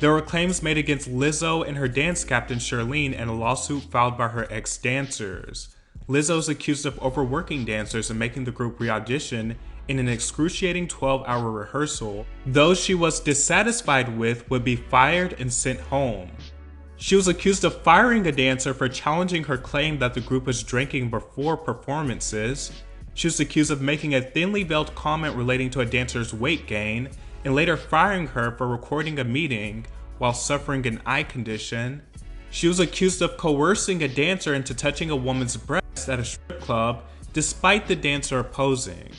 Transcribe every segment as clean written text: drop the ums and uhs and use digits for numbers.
There were claims made against Lizzo and her dance captain Charlene in a lawsuit filed by her ex-dancers. Lizzo is accused of overworking dancers and making the group re-audition in an excruciating 12-hour rehearsal. Those she was dissatisfied with would be fired and sent home. She was accused of firing a dancer for challenging her claim that the group was drinking before performances. She was accused of making a thinly veiled comment relating to a dancer's weight gain, and later firing her for recording a meeting while suffering an eye condition. She was accused of coercing a dancer into touching a woman's breast at a strip club, despite the dancer opposing.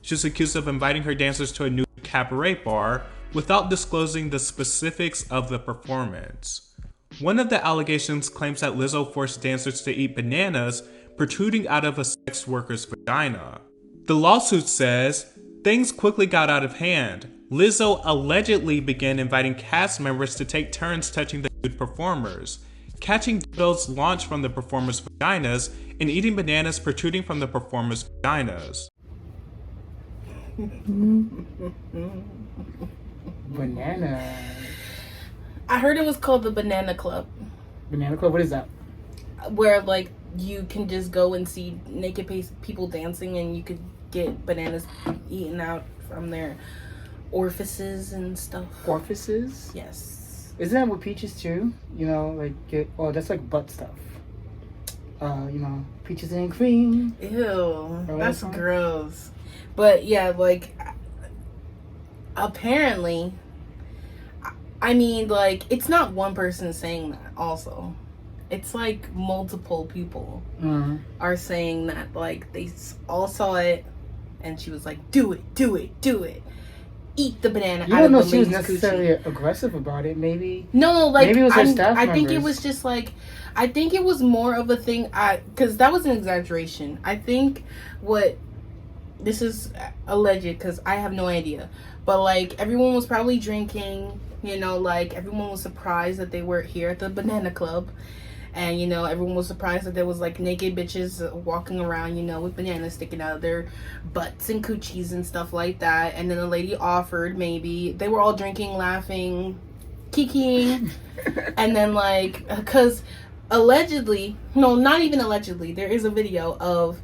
She was accused of inviting her dancers to a new cabaret bar without disclosing the specifics of the performance. One of the allegations claims that Lizzo forced dancers to eat bananas protruding out of a sex worker's vagina. The lawsuit says, things quickly got out of hand. Lizzo allegedly began inviting cast members to take turns touching the nude performers, catching dildos launched from the performers' vaginas, and eating bananas protruding from the performers' vaginas. Banana. I heard it was called the Banana Club. Banana Club? What is that? Where, like, you can just go and see naked people dancing and you could get bananas eaten out from their orifices and stuff. Orifices? Yes. Isn't that what peaches too? You know, like, that's like butt stuff. Peaches and cream. Ew. That's gross. But yeah, like, apparently, I mean, like, it's not one person saying that also. It's like multiple people are saying that, like, they all saw it and she was like, do it, do it, do it. Eat the banana you out don't of know the she was lady's necessarily coochie. aggressive about it. Maybe like, maybe it was her staff I think it members. was just like, I think it was more of a thing, because that was an exaggeration. I think this is alleged because I have no idea, but like, everyone was probably drinking, like, everyone was surprised that they were here at the Banana Club. And, everyone was surprised that there was, like, naked bitches walking around, with bananas sticking out of their butts and coochies and stuff like that. And then the lady offered, maybe. They were all drinking, laughing, kikiing. And then, like, because allegedly, no, not even allegedly, there is a video of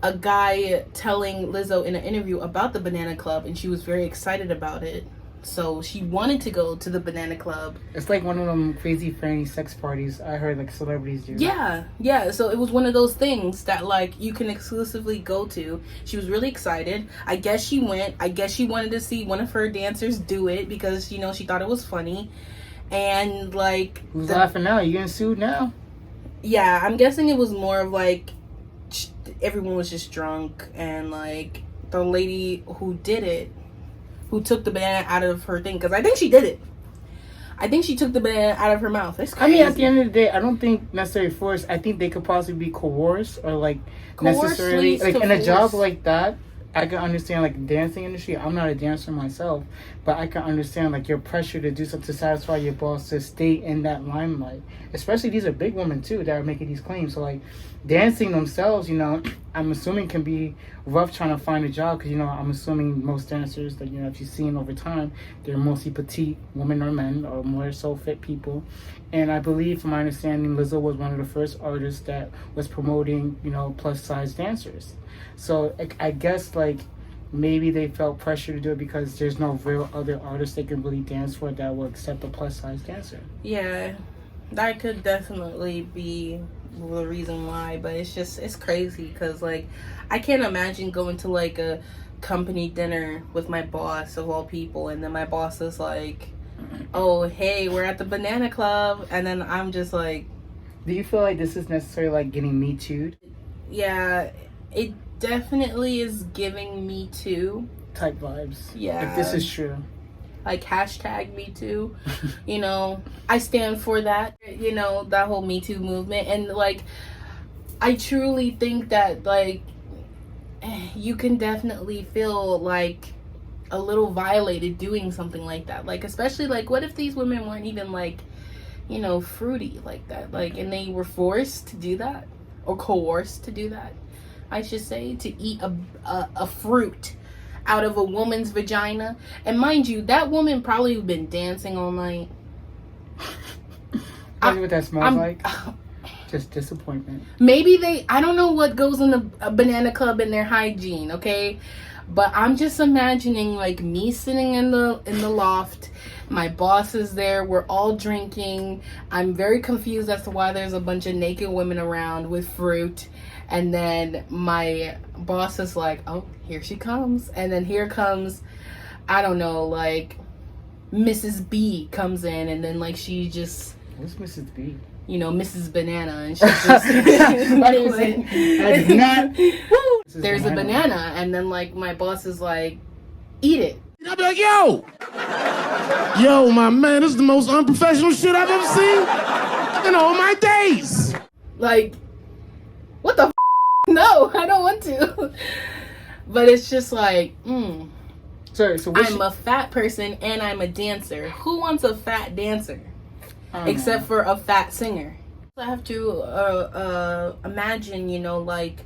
a guy telling Lizzo in an interview about the Banana Club. And she was very excited about it. So she wanted to go to the Banana Club. It's like one of them crazy franny sex parties I heard like celebrities do. Yeah. So it was one of those things that, like, you can exclusively go to. She was really excited. I guess she went. I guess she wanted to see one of her dancers do it because, she thought it was funny. And, like... Who's laughing now? You getting sued now? Yeah, I'm guessing it was more of, like, everyone was just drunk. And, like, the lady who did it, who took the banana out of her thing, because I think she did it. I think she took the banana out of her mouth. It's crazy. I mean, at the end of the day, I don't think necessarily forced. I think they could possibly be coerced or like necessarily like in a job like that. I can understand, like, the dancing industry. I'm not a dancer myself, but I can understand, like, your pressure to do something to satisfy your boss to stay in that limelight. Especially these are big women too that are making these claims. So, like, dancing themselves, I'm assuming can be rough trying to find a job because, I'm assuming most dancers that, if you've seen over time, they're mostly petite women or men or more so fit people. And I believe, from my understanding, Lizzo was one of the first artists that was promoting, plus size dancers. So I guess, like, maybe they felt pressure to do it because there's no real other artists they can really dance for that will accept a plus size dancer. Yeah, that could definitely be the reason why, but it's crazy because, like, I can't imagine going to, like, a company dinner with my boss of all people, and then my boss is like, oh, hey, we're at the Banana Club, and then I'm just like... Do you feel like this is necessarily, like, getting Me Too'd? Yeah, it definitely is giving Me Too type vibes. Yeah. If this is true. Like, hashtag Me Too. I stand for that. That whole Me Too movement. And, like, I truly think that, like, you can definitely feel, like, a little violated doing something like that. Like, especially, like, what if these women weren't even, like, fruity like that? Like, and they were forced to do that? Or coerced to do that, I should say, to eat a fruit out of a woman's vagina. And mind you, that woman probably been dancing all night. tell you what that smells like? Just disappointment. Maybe I don't know what goes in a banana club in their hygiene, okay? But I'm just imagining like me sitting in the loft. My boss is there. We're all drinking. I'm very confused as to why there's a bunch of naked women around with fruit. And then my boss is like, oh, here she comes. And then here comes, I don't know, like Mrs. B comes in. And then like she just... What's Mrs. B? You know, Mrs. Banana. And she just... I did not... There's a banana. And then like my boss is like, eat it. And I'll be like, yo, my man, this is the most unprofessional shit I've ever seen in all my days. Like, what the f***? No, I don't want to. But it's just like, Sorry, so I'm a fat person and I'm a dancer. Who wants a fat dancer? Except for a fat singer. I have to imagine, you know, like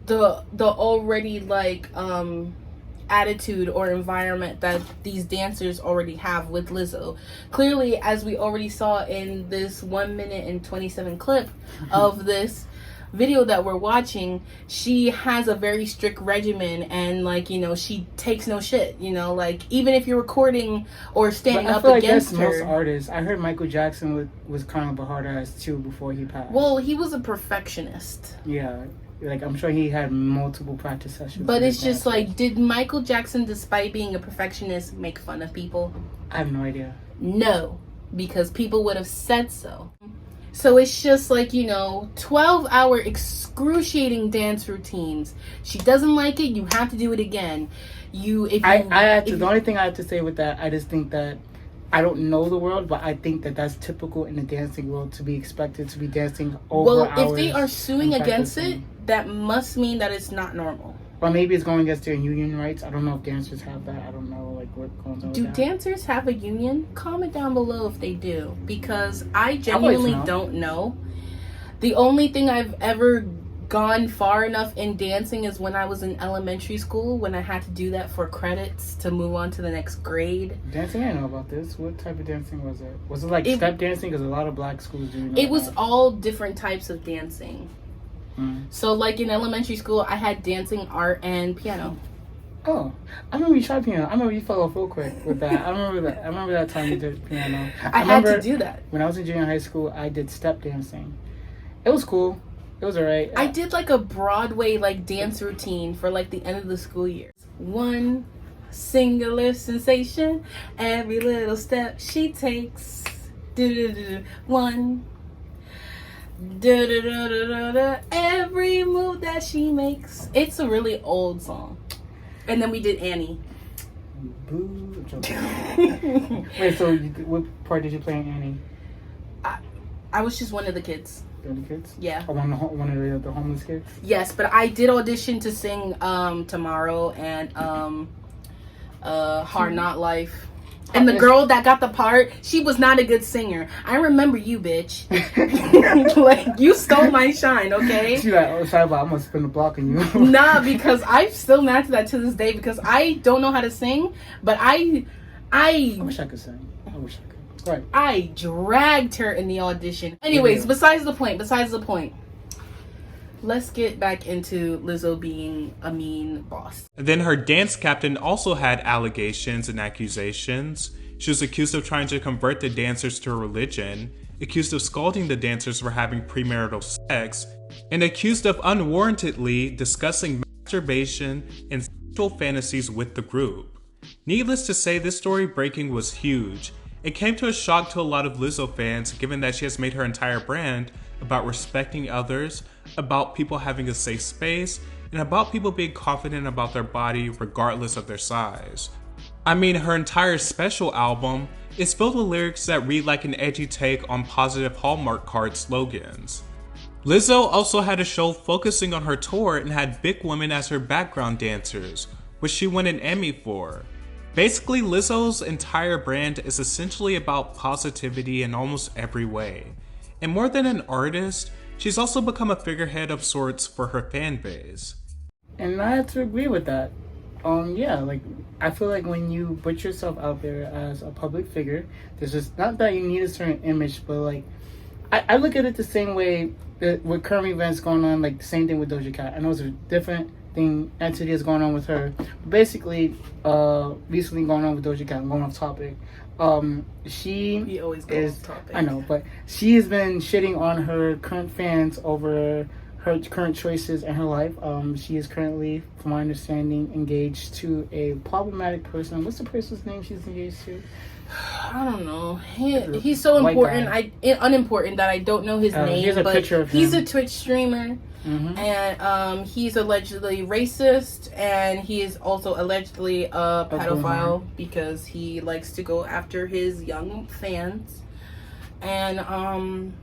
the already like attitude or environment that these dancers already have with Lizzo. Clearly, as we already saw in this 1 minute and 27 clip of this video that we're watching, she has a very strict regimen, and like, you know, she takes no shit, you know, like even if you're recording or standing up against her. Most artists, I heard Michael Jackson was kind of a hard ass too before he passed. Well, he was a perfectionist. Yeah. Like, I'm sure he had multiple practice sessions. But it's just like, did Michael Jackson, despite being a perfectionist, make fun of people? I have no idea. No, because people would have said so. So it's just like, you know, 12-hour excruciating dance routines. She doesn't like it, you have to do it again. The only thing I have to say with that, I just think that I don't know the world, but I think that that's typical in the dancing world to be expected to be dancing over hours. Well, if they are suing against it, that must mean that it's not normal. Or maybe it's going against their union rights. I don't know if dancers have that. I don't know like what goes on. Do dancers have a union? Comment down below if they do, because I genuinely don't know. The only thing I've ever gone far enough in dancing is when I was in elementary school, when I had to do that for credits to move on to the next grade. Dancing, I know about this. What type of dancing was it? Was it like step dancing? Because a lot of black schools do. It was all different types of dancing. So like in elementary school, I had dancing, art, and piano. Oh, I remember you tried piano. I remember you fell off real quick with that. I remember that time you did piano. I had to do that. When I was in junior high school, I did step dancing. It was cool. It was alright. I did like a Broadway like dance routine for like the end of the school year. One singular sensation, every little step she takes. One. Every move that she makes. It's a really old song. And then we did Annie. Boo. Wait, so what part did you play in Annie? I was just one of the kids. The other kids? Yeah. Or one of the homeless kids? Yes, but I did audition to sing Tomorrow and Hard Not Life. And the girl that got the part, she was not a good singer. I remember you, bitch. Like, you stole my shine, okay? She's like, oh, sorry, but I'm gonna spin the block on you. Nah, because I'm still mad to that to this day because I don't know how to sing, but I wish I could sing. I wish I could. Right. I dragged her in the audition. Anyways, besides the point. Let's get back into Lizzo being a mean boss. Then her dance captain also had allegations and accusations. She was accused of trying to convert the dancers to a religion, accused of scalding the dancers for having premarital sex, and accused of unwarrantedly discussing masturbation and sexual fantasies with the group. Needless to say, this story breaking was huge. It came to a shock to a lot of Lizzo fans, given that she has made her entire brand about respecting others, about people having a safe space, and about people being confident about their body regardless of their size. I mean, her entire special album is filled with lyrics that read like an edgy take on positive Hallmark card slogans. Lizzo also had a show focusing on her tour and had big women as her background dancers, which she won an Emmy for. Basically, Lizzo's entire brand is essentially about positivity in almost every way. And more than an artist, she's also become a figurehead of sorts for her fan base. And I have to agree with that. Yeah, like, I feel like when you put yourself out there as a public figure, there's just, not that you need a certain image, but like, I look at it the same way with current events going on, like the same thing with Doja Cat. I know it's a different entity is going on with her. But basically, recently going on with Doja Cat, I'm going off topic. She always go is, off topic. I know, but she has been shitting on her current fans over her current choices in her life. She is currently, from my understanding, engaged to a problematic person. What's the person's name she's engaged to? I don't know. He's so important. Unimportant that I don't know his name. Here's a picture of him. He's a Twitch streamer, Mm-hmm. and he's allegedly racist, and he is also allegedly a pedophile because he likes to go after his young fans. And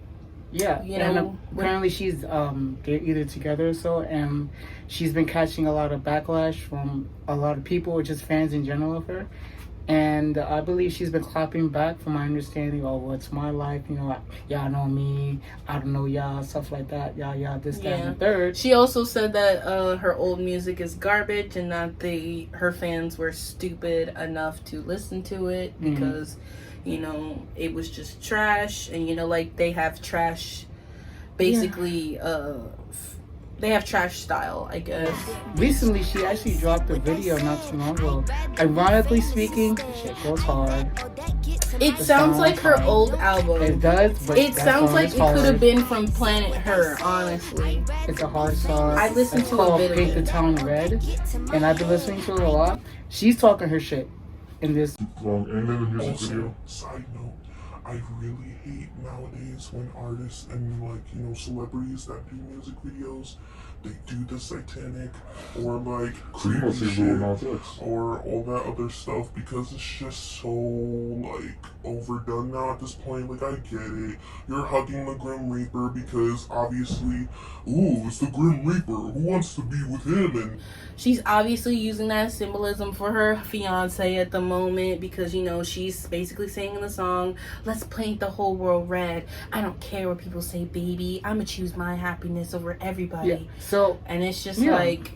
yeah, you know, apparently she's they're either together or so, and she's been catching a lot of backlash from a lot of people, or just fans in general of her. And I believe she's been clapping back, from my understanding. Oh, well, it's my life, you know. Y'all know me. I don't know y'all. Stuff like that. Y'all, this, that, and the third. She also said that her old music is garbage, and that her fans were stupid enough to listen to it because, you know, it was just trash. And you know, like they have trash, basically. They have trash style, I guess. Recently, she actually dropped a video not too long ago. Ironically speaking, shit goes hard. It sounds like her old album. It does, but it sounds like it could have been from Planet Her, honestly. It's a hard song. I listened to a bit of Paint it. the Town Red, and I've been listening to it a lot. She's talking her shit in this. And in the music video. Side note, I really hate nowadays when artists and like, you know, celebrities that do music videos, they do the satanic or like creepy shit or all that other stuff, because it's just so like overdone now at this point. Like, I get it, you're hugging the Grim Reaper because obviously, ooh, it's the Grim Reaper, who wants to be with him? And she's obviously using that symbolism for her fiance at the moment, because, you know, she's basically saying in the song, let's paint the whole world red. I don't care what people say, baby. I'm gonna choose my happiness over everybody. Yeah. So, and it's just like,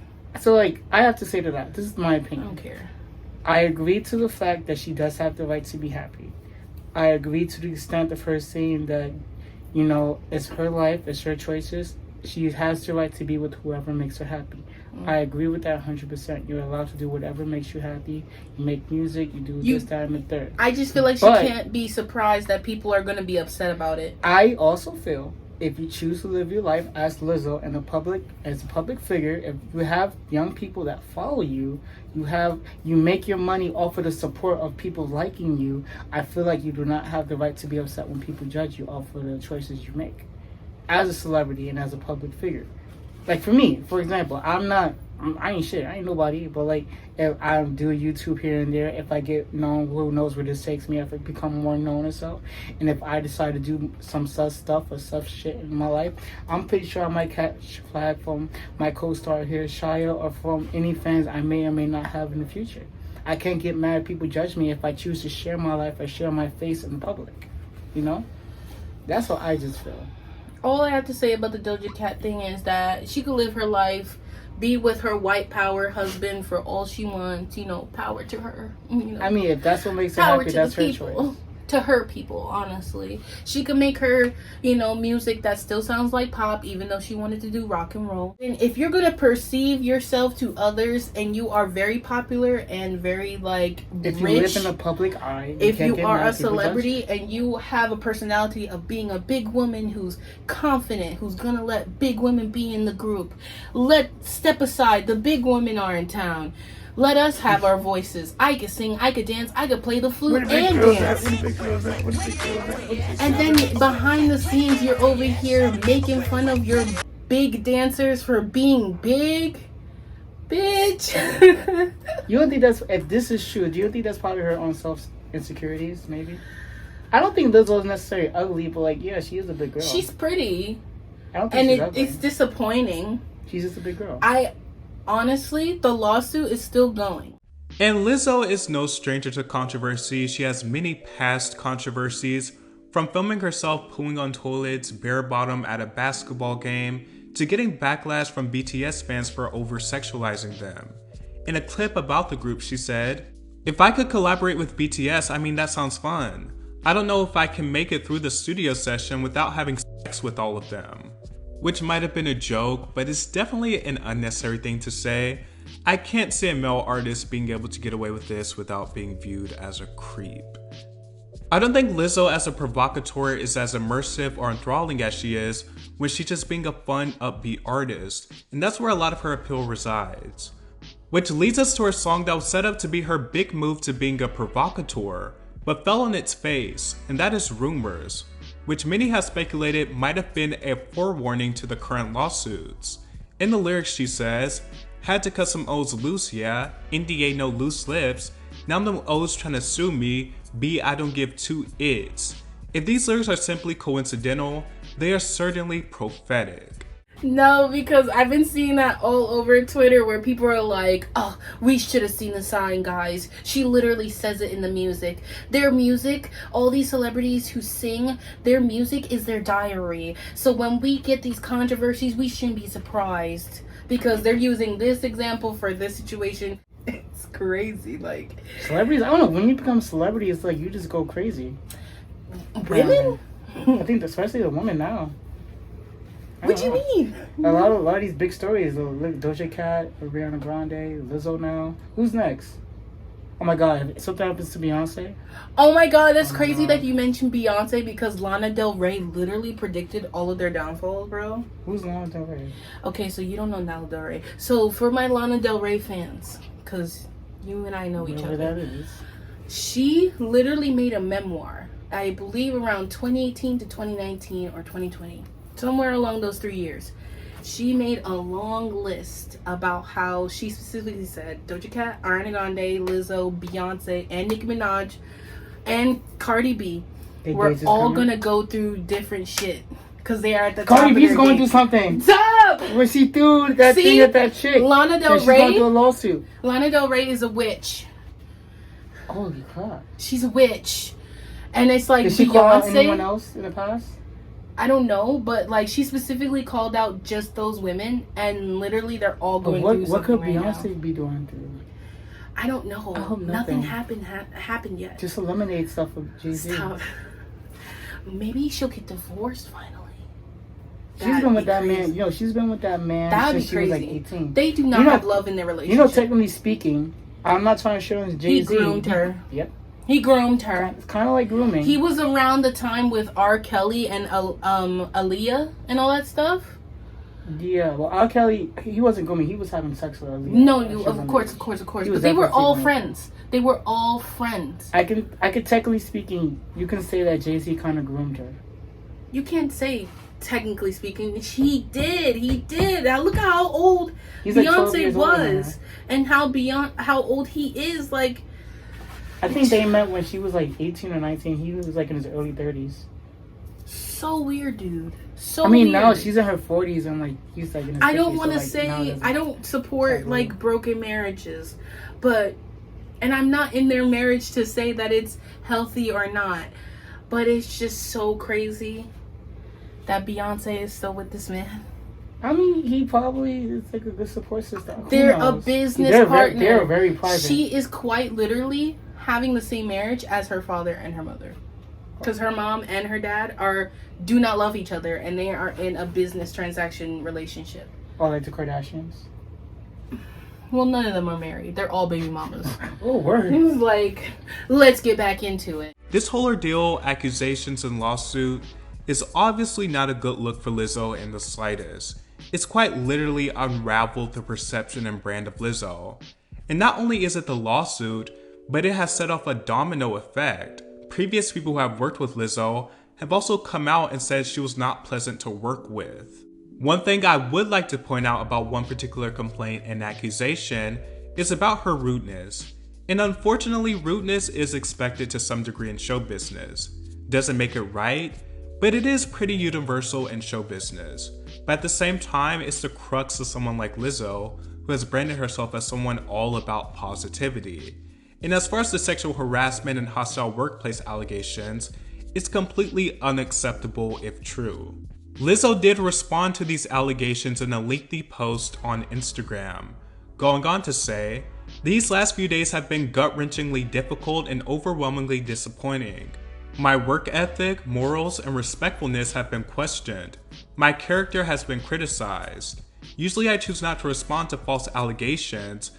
I have to say to that, this is my opinion. I don't care. I agree to the fact that she does have the right to be happy. I agree to the extent of her saying that, you know, it's her life, it's her choices. She has the right to be with whoever makes her happy. I agree with that 100%. You're allowed to do whatever makes you happy. You make music, you do this, that, and the third. I just feel like she can't be surprised that people are going to be upset about it. I also feel if you choose to live your life as Lizzo and as a public figure, if you have young people that follow you, you make your money off of the support of people liking you, I feel like you do not have the right to be upset when people judge you off of the choices you make as a celebrity and as a public figure. Like, for me, for example, I ain't shit. I ain't nobody. But, like, if I do YouTube here and there, if I get known, who knows where this takes me, if I become more known or so. And if I decide to do some such stuff or such shit in my life, I'm pretty sure I might catch flag from my co-star here, Shia, or from any fans I may or may not have in the future. I can't get mad if people judge me if I choose to share my life or share my face in public. You know? That's what I just feel. All I have to say about the Doja Cat thing is that she could live her life, be with her white power husband for all she wants, you know, power to her. You know, I mean, if that's what makes her happy, that's her choice. To her people, honestly. She could make her, you know, music that still sounds like pop, even though she wanted to do rock and roll. And if you're going to perceive yourself to others and you are very popular and very, like, if rich, you live in the public eye, if you are a celebrity and you have a personality of being a big woman who's confident, who's going to let big women be in the group, step aside, the big women are in town. Let us have our voices. I could sing, I could dance, I could play the flute and dance. And then behind the scenes, you're over here making fun of your big dancers for being big. Bitch. You don't think if this is true, do you think that's part of her own self-insecurities, maybe? I don't think Lizzo is necessarily ugly, but, like, yeah, she is a big girl. She's pretty. I don't think she's ugly. It's disappointing. She's just a big girl. Honestly, the lawsuit is still going. And Lizzo is no stranger to controversy. She has many past controversies, from filming herself pooing on toilets bare bottom at a basketball game, to getting backlash from BTS fans for over-sexualizing them. In a clip about the group, she said, "If I could collaborate with BTS, I mean, that sounds fun. I don't know if I can make it through the studio session without having sex with all of them. Which might have been a joke, but it's definitely an unnecessary thing to say. I can't see a male artist being able to get away with this without being viewed as a creep. I don't think Lizzo as a provocateur is as immersive or enthralling as she is when she's just being a fun, upbeat artist, and that's where a lot of her appeal resides. Which leads us to her song that was set up to be her big move to being a provocateur, but fell on its face, and that is Rumors, which many have speculated might have been a forewarning to the current lawsuits. In the lyrics she says, "Had to cut some O's loose, yeah, NDA no loose lips, now them O's trying to sue me, B I don't give two its." If these lyrics are simply coincidental, they are certainly prophetic. No, because I've been seeing that all over Twitter where people are like, oh, we should have seen the sign, guys. She literally says it in the music. Their music, all these celebrities who sing, their music is their diary. So when we get these controversies, we shouldn't be surprised because they're using this example for this situation. It's crazy, like. Celebrities, I don't know, when you become a celebrity, it's like you just go crazy. Women? I think especially the women now. What do you mean? A lot of these big stories. Doja Cat, Ariana Grande, Lizzo now. Who's next? Oh my God! If something happens to Beyonce. Oh my God! That's crazy that you mentioned Beyonce because Lana del Rey literally predicted all of their downfalls, bro. Who's Lana del Rey? Okay, so you don't know Lana del Rey. So for my Lana del Rey fans, because you and I know each other. That is. She literally made a memoir. I believe around 2018 to 2019 or 2020. Somewhere along those 3 years, she made a long list about how she specifically said Doja Cat, Ariana Grande, Lizzo, Beyonce, and Nicki Minaj, and Cardi B were all gonna go through different shit because they are at the top. Cardi B's going through something. Stop! Where she threw that thing at that chick. Lana Del She's Rey. going through a lawsuit. Lana Del Rey is a witch. Holy crap! She's a witch, and it's like Did she call out anyone else in the past? I don't know, but like she specifically called out just those women, and literally they're all going through something. What could right Beyonce now. be doing through? I don't know. I hope nothing happened yet. Just eliminate stuff with Jay-Z. Stop. Maybe she'll get divorced finally. She's been with that man. You know, she's been with that man since she was like 18. They do not have love in their relationship. You know, technically speaking, I'm not trying to show him Jay-Z. He groomed her. Yep. He groomed her. It's kind of like grooming. He was around the time with R. Kelly and Aaliyah and all that stuff. Yeah, well, R. Kelly, he wasn't grooming. He was having sex with Aaliyah. No, of course. But they were all friends. They were all friends. I could technically speaking, you can say that Jay-Z kind of groomed her. You can't say technically speaking. He did. Now look at how old Beyonce was and how old he is. Like, I think they met when she was like 18 or 19. He was like in his early 30s. So weird, dude. I mean, now she's in her 40s and like he's like in his 50s. I don't want to say I don't support like broken marriages, and I'm not in their marriage to say that it's healthy or not. But it's just so crazy that Beyonce is still with this man. I mean, he probably is like a good support system. They're a business partner. They're very private. She is quite literally having the same marriage as her father and her mother, because her mom and her dad do not love each other, and they are in a business transaction relationship. Oh, like the Kardashians? Well, none of them are married. They're all baby mamas. Oh, word. He was like, let's get back into it. This whole ordeal, accusations, and lawsuit is obviously not a good look for Lizzo in the slightest. It's quite literally unraveled the perception and brand of Lizzo. And not only is it the lawsuit, but it has set off a domino effect. Previous people who have worked with Lizzo have also come out and said she was not pleasant to work with. One thing I would like to point out about one particular complaint and accusation is about her rudeness. And unfortunately, rudeness is expected to some degree in show business. Doesn't make it right, but it is pretty universal in show business. But at the same time, it's the crux of someone like Lizzo, who has branded herself as someone all about positivity. And as far as the sexual harassment and hostile workplace allegations, it's completely unacceptable if true. Lizzo did respond to these allegations in a lengthy post on Instagram, going on to say, "These last few days have been gut-wrenchingly difficult and overwhelmingly disappointing. My work ethic, morals, and respectfulness have been questioned. My character has been criticized. Usually I choose not to respond to false allegations.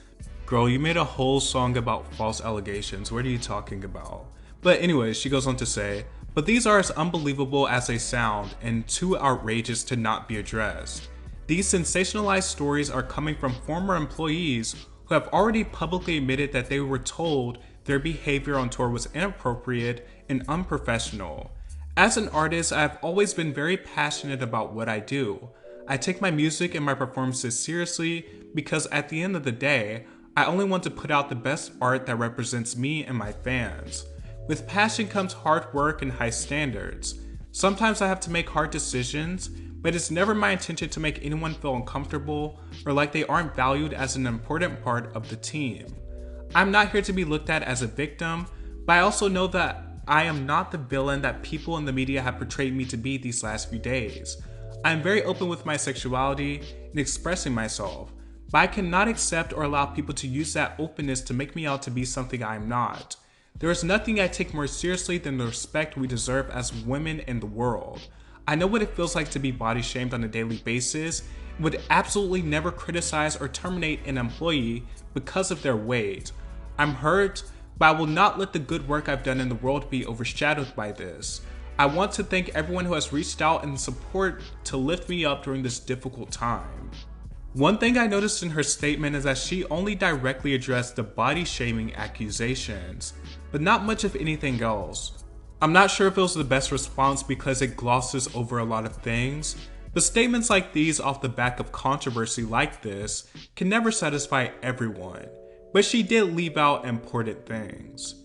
Girl, you made a whole song about false allegations. What are you talking about? But anyways, she goes on to say, but these are as unbelievable as they sound and too outrageous to not be addressed. These sensationalized stories are coming from former employees who have already publicly admitted that they were told their behavior on tour was inappropriate and unprofessional. As an artist, I have always been very passionate about what I do. I take my music and my performances seriously because at the end of the day, I only want to put out the best art that represents me and my fans. With passion comes hard work and high standards. Sometimes I have to make hard decisions, but it's never my intention to make anyone feel uncomfortable or like they aren't valued as an important part of the team. I'm not here to be looked at as a victim, but I also know that I am not the villain that people in the media have portrayed me to be these last few days. I am very open with my sexuality and expressing myself, but I cannot accept or allow people to use that openness to make me out to be something I am not. There is nothing I take more seriously than the respect we deserve as women in the world. I know what it feels like to be body shamed on a daily basis and would absolutely never criticize or terminate an employee because of their weight. I'm hurt, but I will not let the good work I've done in the world be overshadowed by this. I want to thank everyone who has reached out in support to lift me up during this difficult time. One thing I noticed in her statement is that she only directly addressed the body shaming accusations, but not much of anything else. I'm not sure if it was the best response because it glosses over a lot of things, but statements like these off the back of controversy like this can never satisfy everyone, but she did leave out important things.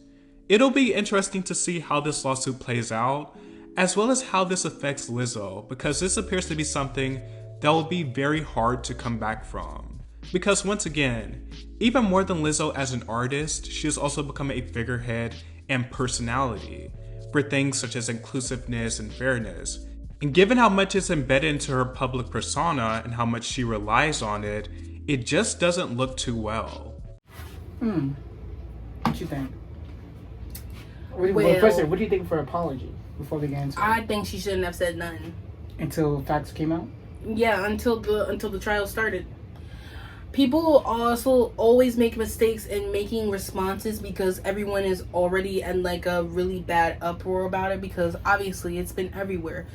It'll be interesting to see how this lawsuit plays out, as well as how this affects Lizzo, because this appears to be something that will be very hard to come back from. Because once again, even more than Lizzo as an artist, she has also become a figurehead and personality for things such as inclusiveness and fairness. And given how much is embedded into her public persona and how much she relies on it, it just doesn't look too well. What you think? Well, first, what do you think for apology before we get into it? I think she shouldn't have said nothing. Until facts came out? Yeah, until the trial started. People also always make mistakes in making responses because everyone is already in like a really bad uproar about it, because obviously it's been everywhere.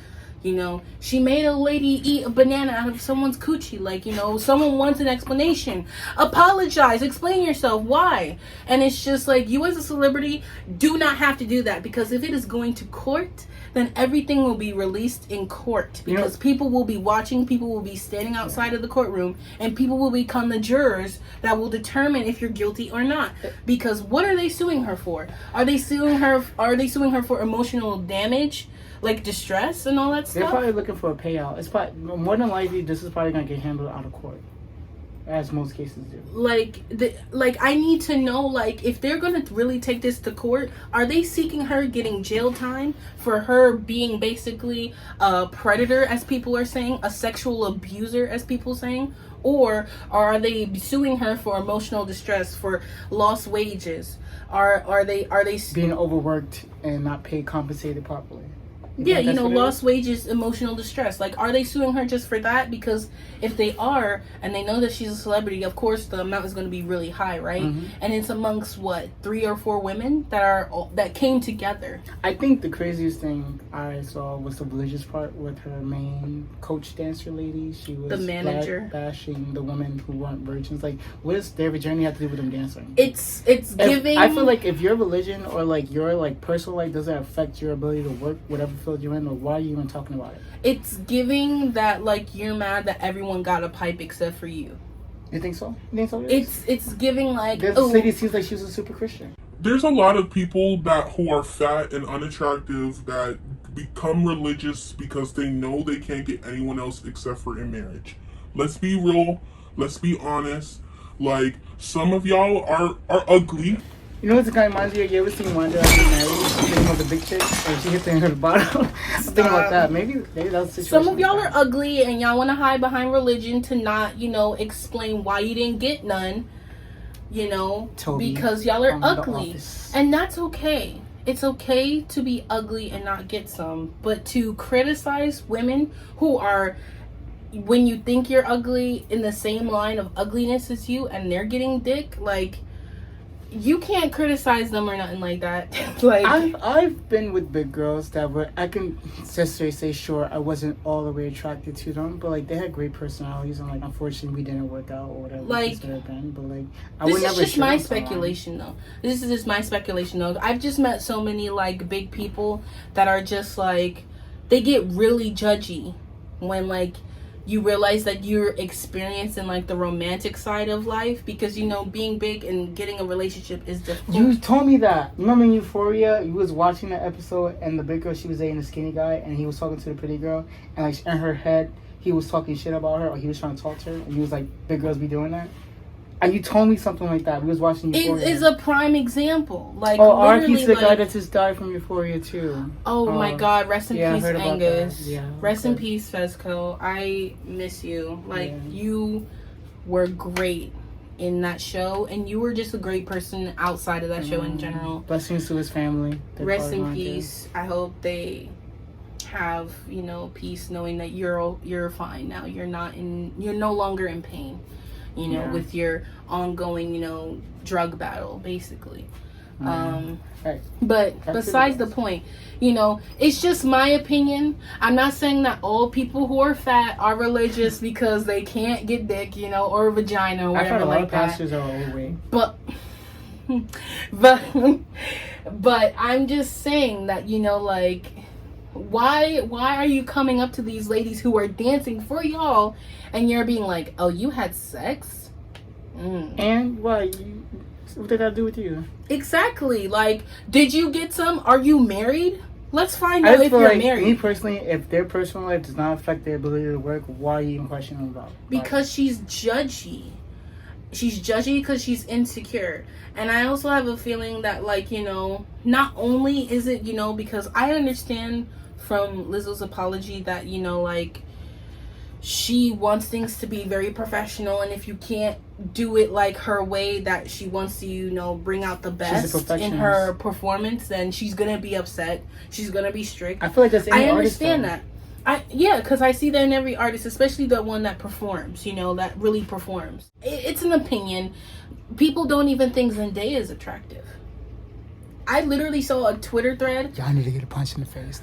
You know, she made a lady eat a banana out of someone's coochie. Like, you know, someone wants an explanation. Apologize. Explain yourself. Why? And it's just like, you as a celebrity do not have to do that, because if it is going to court, then everything will be released in court, because people will be watching, people will be standing outside of the courtroom, and people will become the jurors that will determine if you're guilty or not. Because what are they suing her for? Are they suing her for emotional damage? Like distress and all that stuff? They're probably looking for a payout. It's probably, more than likely, this is probably going to get handled out of court. As most cases do. Like I need to know, like, if they're gonna really take this to court, are they seeking her getting jail time for her being basically a predator, as people are saying, a sexual abuser, as people are saying, or are they suing her for emotional distress, for lost wages? Are they being overworked and not paid, compensated properly? Yeah, you know, lost wages, emotional distress. Like, are they suing her just for that? Because if they are, and they know that she's a celebrity, of course the amount is going to be really high, right? Mm-hmm. And it's amongst, what, 3 or 4 women that came together. I think the craziest thing I saw was the religious part with her main coach dancer lady. She was the manager bashing the women who weren't virgins. Like, what does their journey have to do with them dancing? It's giving... I feel like if your religion or, like, your, like, personal life doesn't affect your ability to work, whatever field you're in, or why are you even talking about it? It's giving that, like, you're mad that everyone got a pipe except for you. You think so? You think so? It's giving, like... This lady seems like she's a super Christian. There's a lot of people who are fat and unattractive that become religious because they know they can't get anyone else except for in marriage. Let's be real. Let's be honest. Like, some of y'all are ugly. You know what the guy reminds me of? You ever seen Wanda get married? She's thinking about the big chick, or she hit the end of the bottom. I'm thinking about that. Maybe that's the situation. Some of y'all are ugly and y'all want to hide behind religion to not, you know, explain why you didn't get none, you know, Toby, because y'all are ugly. And that's okay. it's okay to be ugly and not get some, but to criticize women who are, when you think you're ugly, in the same line of ugliness as you, and they're getting dick, like, you can't criticize them or nothing like that. Like, I've been with big girls that were, I can just say sure, I wasn't all the way attracted to them, but like they had great personalities, and like unfortunately we didn't work out or whatever. Like, but like this is just my speculation though. This is just my speculation though. I've just met so many like big people that are just like, they get really judgy when like you realize that you're experiencing like the romantic side of life, because you know being big and getting a relationship is difficult. You told me that. Remember in Euphoria, you was watching that episode and the big girl, she was dating the skinny guy, and he was talking to the pretty girl, and like in her head he was talking shit about her, or he was trying to talk to her, and he was like, big girls be doing that. And you told me something like that. We was watching Euphoria. It is a prime example. Like, R.I.P. the like, guy that just died from Euphoria too. Oh my God! Rest in peace, Angus. Yeah, rest in peace, Fezco. I miss you. Like, you were great in that show, and you were just a great person outside of that show in general. Blessings to his family. Rest in peace. I hope they have, you know, peace, knowing that you're fine now. You're no longer in pain. You know, with your ongoing, you know, drug battle, basically. Right. But besides the point, you know, it's just my opinion. I'm not saying that all people who are fat are religious because they can't get dick, you know, or vagina or whatever. I've heard a lot like of pastors are overweight. But I'm just saying that, you know, like, why are you coming up to these ladies who are dancing for y'all and you're being like, oh, you had sex? And what did that do with you? Exactly. Like, did you get some? Are you married? Let's find out if you're married. Me personally, if their personal life does not affect their ability to work, why are you even questioning about? Because she's judgy. She's judgy because she's insecure. And I also have a feeling that, like, you know, not only is it, you know, because I understand from Lizzo's apology that, you know, like, she wants things to be very professional, and if you can't do it like her way, that she wants to, you know, bring out the best in her performance, then she's gonna be upset. She's gonna be strict. I feel like that's any I understand that. Because I see that in every artist, especially the one that performs, you know, that really performs. It's an opinion. People don't even think Zendaya is attractive. I literally saw a Twitter thread. Y'all need to get a punch in the face.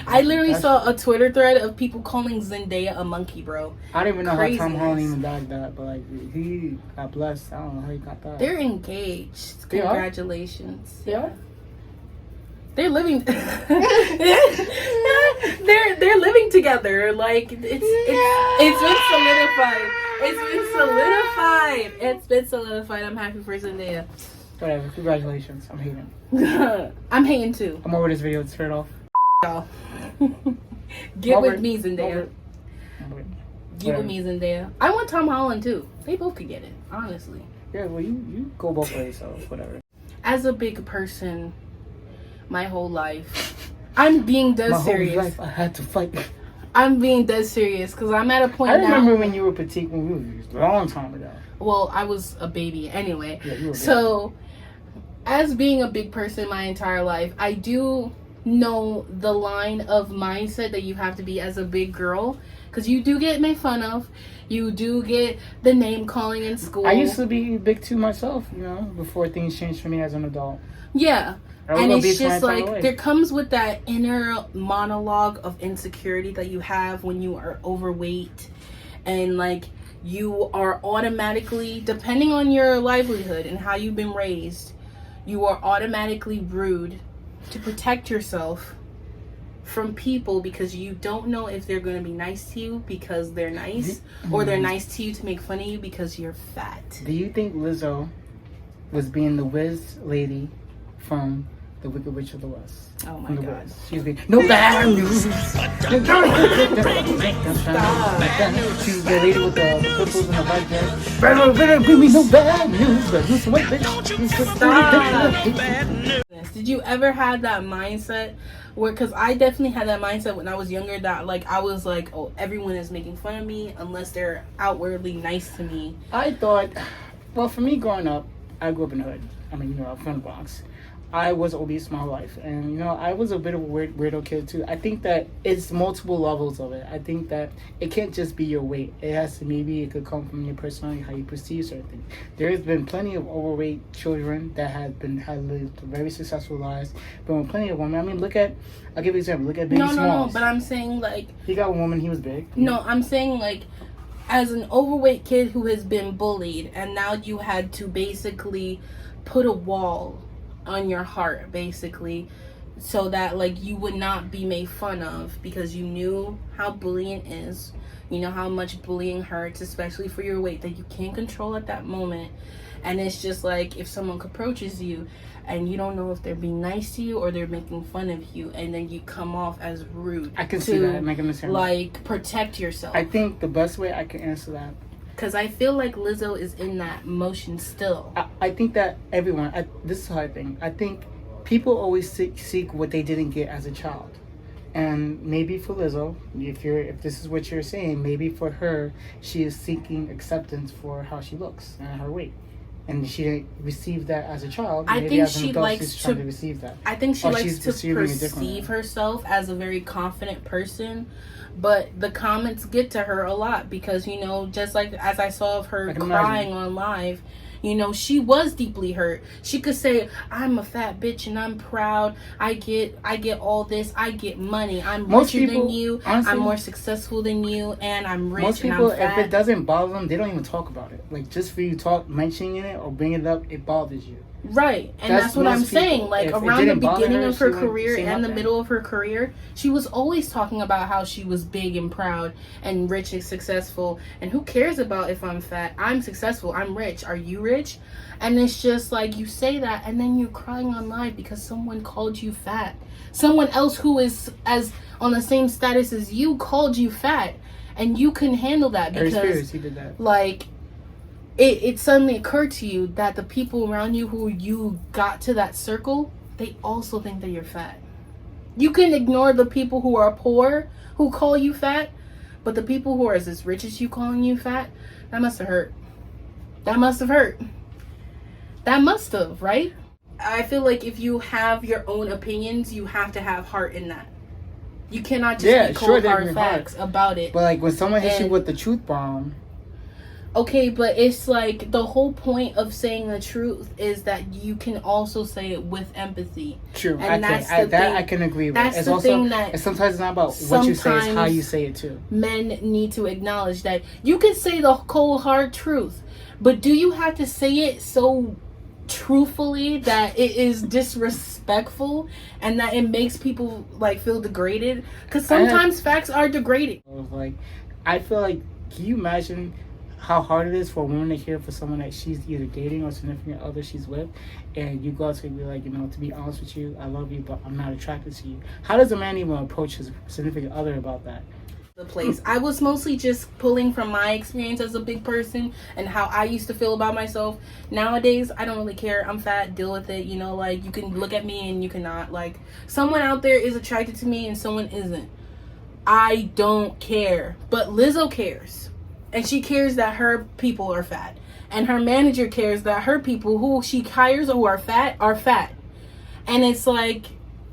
I literally saw a Twitter thread of people calling Zendaya a monkey, bro. I don't even know how Tom Holland even died that, but like, he got blessed. I don't know how he got that. They're engaged. Congratulations. They are? They're living. they're living together. Like, it's been solidified. It's been solidified. I'm happy for Zendaya. Whatever. Congratulations. I'm hating. I'm hating too. I'm over this video. Let's turn it off. Y'all. Get with me, Zendaya. Get with me, Zendaya. I want Tom Holland too. They both could get it, honestly. Yeah, well, you go both ways, so whatever. As a big person, my whole life, I'm being dead serious. My whole life, I had to fight. I'm being dead serious because I'm at a point now. I remember when you were petite, when we were a long time ago. Well, I was a baby anyway. Yeah, you were so, as being a big person my entire life, I do know the line of mindset that you have to be as a big girl, because you do get made fun of. You do get the name calling in school. I used to be big too myself, you know, before things changed for me as an adult. Yeah. And it's just like, there comes with that inner monologue of insecurity that you have when you are overweight, and like, you are automatically, depending on your livelihood and how you've been raised, you are automatically rude to protect yourself from people, because you don't know if they're going to be nice to you because they're nice, or they're nice to you to make fun of you because you're fat. Do you think Lizzo was being the whiz lady from The Wicked Witch of the West? Oh my God. She's being, no bad news. She's the lady with the pimples and the white dress. Better bring me no bad news. But lose some weight, bitch. Stop. Did you ever have that mindset where, because I definitely had that mindset when I was younger, that like, I was like, oh, everyone is making fun of me unless they're outwardly nice to me. I thought, well, for me growing up, I grew up in the hood. I'm from the Bronx. I was obese my life, and I was a bit of a weirdo kid too. I think that it's multiple levels of it. I think that it can't just be your weight. It could come from your personality, how you perceive certain things. There has been plenty of overweight children that had lived very successful lives, but with plenty of women. I'll give you an example. Look at Biggie Smalls. No, but I'm saying like he got a woman. He was big. No, I'm saying like, as an overweight kid who has been bullied, and now you had to basically put a wall on your heart, basically, so that like you would not be made fun of, because you knew how bullying is, you know how much bullying hurts, especially for your weight that you can't control at that moment. And it's just like, if someone approaches you and you don't know if they're being nice to you or they're making fun of you, and then you come off as rude. I can see that. I can understand. Like, protect yourself. I think the best way I can answer that, because I feel like Lizzo is in that motion still. I think that everyone, this is how I think. I think people always seek what they didn't get as a child. And maybe for Lizzo, if this is what you're saying, maybe for her, she is seeking acceptance for how she looks and her weight. And she didn't receive that as a child. I maybe think as an she adult, likes she's trying to receive that. I think she likes to perceive herself as a very confident person. But the comments get to her a lot because, just like as I saw of her crying on live, she was deeply hurt. She could say, I'm a fat bitch and I'm proud. I get all this. I get money. I'm richer than you. Honestly, I'm more successful than you, and I'm rich. Most people, if it doesn't bother them, they don't even talk about it. Like, just for you mentioning it or bringing it up, it bothers you. Right, and that's what I'm saying. Like, around the beginning of her career and the middle of her career, she was always talking about how she was big and proud and rich and successful. And who cares about if I'm fat? I'm successful. I'm rich. Are you rich? And it's just like, you say that, and then you're crying on live because someone called you fat. Someone else who is as on the same status as you called you fat, and you couldn't handle that because, he did that. Like, it suddenly occurred to you that the people around you who you got to that circle, they also think that you're fat. You can ignore the people who are poor who call you fat, but the people who are as rich as you calling you fat, that must have hurt. That must have hurt. That must have, right? I feel like if you have your own opinions, you have to have heart in that. You cannot just be cold hard facts about it. But like when someone hits you with the truth bomb. Okay, but it's like the whole point of saying the truth is that you can also say it with empathy. True, and I can agree with. That's it's the also, thing that sometimes it's not about what you say, it's how you say it too. Men need to acknowledge that you can say the cold hard truth, but do you have to say it so truthfully that it is disrespectful and that it makes people like feel degraded? Because sometimes facts are degrading. Like, I feel like, can you imagine how hard it is for a woman to hear for someone that she's either dating or significant other she's with, and you go out to be like, to be honest with you, I love you, but I'm not attracted to you. How does a man even approach his significant other about that? The place. I was mostly just pulling from my experience as a big person and how I used to feel about myself. Nowadays, I don't really care. I'm fat, deal with it. Like, you can look at me and you cannot. Like, someone out there is attracted to me and someone isn't. I don't care. But Lizzo cares. And she cares that her people are fat. And her manager cares that her people who she hires who are fat are fat. And it's like,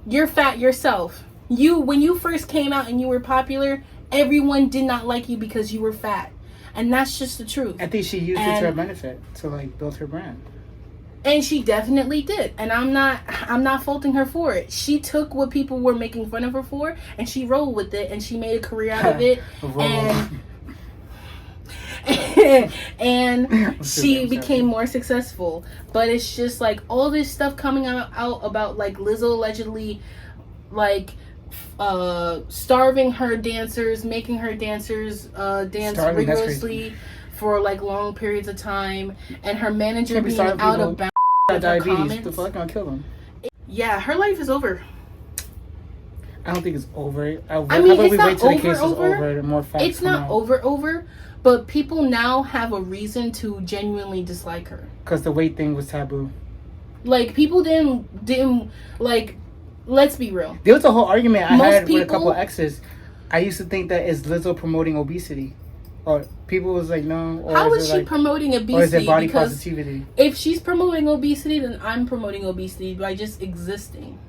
you're fat yourself. When you first came out and you were popular, everyone did not like you because you were fat. And that's just the truth. I think she used it to her benefit to like build her brand. And she definitely did. And I'm not faulting her for it. She took what people were making fun of her for and she rolled with it and she made a career out of it. And she became more successful. But it's just like all this stuff coming out about like Lizzo allegedly like starving her dancers, making her dancers dance rigorously for like long periods of time, and her manager being out of bounds with her comments. The fuck gonna kill them. Yeah, her life is over. I don't think it's over. I mean, it's not over. It's not over. But people now have a reason to genuinely dislike her. Because the weight thing was taboo. Like, people didn't like, let's be real. There was a whole argument I had with a couple of exes. I used to think that is Lizzo promoting obesity. Or people was like, no. Or How is she like, promoting obesity? Or is it body because positivity? if she's promoting obesity, then I'm promoting obesity by just existing.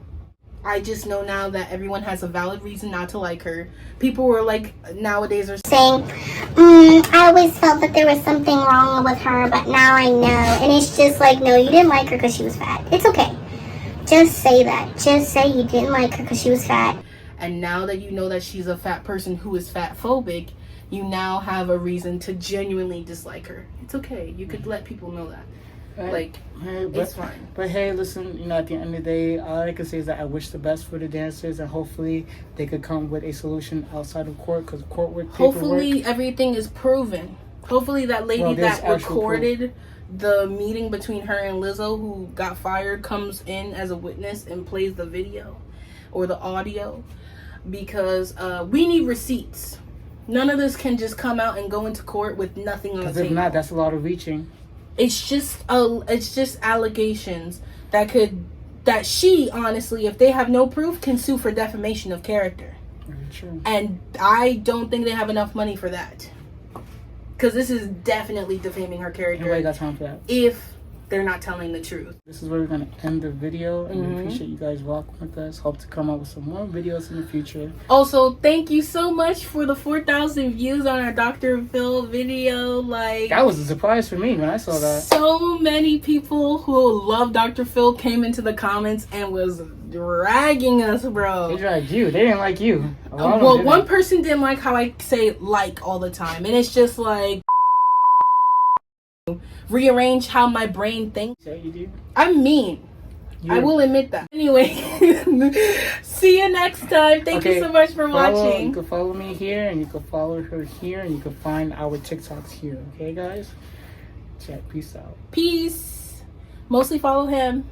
I just know now that everyone has a valid reason not to like her. People were like, nowadays are saying, I always felt that there was something wrong with her, but now I know. And it's just like, no, you didn't like her because she was fat. It's okay. Just say that. Just say you didn't like her because she was fat. And now that you know that she's a fat person who is fat phobic, you now have a reason to genuinely dislike her. It's okay. You could let people know that. Like, it's fine. But hey, listen, you know, at the end of the day, all I can say is that I wish the best for the dancers, and hopefully they could come with a solution outside of court, because court work, hopefully everything is proven. Hopefully that lady that recorded the meeting between her and Lizzo, who got fired, comes in as a witness and plays the video or the audio, because we need receipts. None of this can just come out and go into court with nothing on the table. Because if not, that's a lot of reaching. It's just allegations that she, honestly, if they have no proof, can sue for defamation of character. Very true. And I don't think they have enough money for that, because this is definitely defaming her character. Nobody got time for that. If they're not telling the truth. This is where we're going to end the video, and we appreciate you guys rocking with us. Hope to come up with some more videos in the future. Also, thank you so much for the 4,000 views on our Dr. Phil video. Like, that was a surprise for me when I saw that. So many people who love Dr. Phil came into the comments and was dragging us, bro. They dragged you. They didn't like you. Well, one person didn't like how I say like all the time, and it's just like, rearrange how my brain thinks. Yeah, you do. I'm mean. I will admit that. Anyway, see you next time. Thank you so much for watching. You can follow me here, and you can follow her here, and you can find our TikToks here. Okay, guys? Check. Peace out. Peace. Mostly follow him.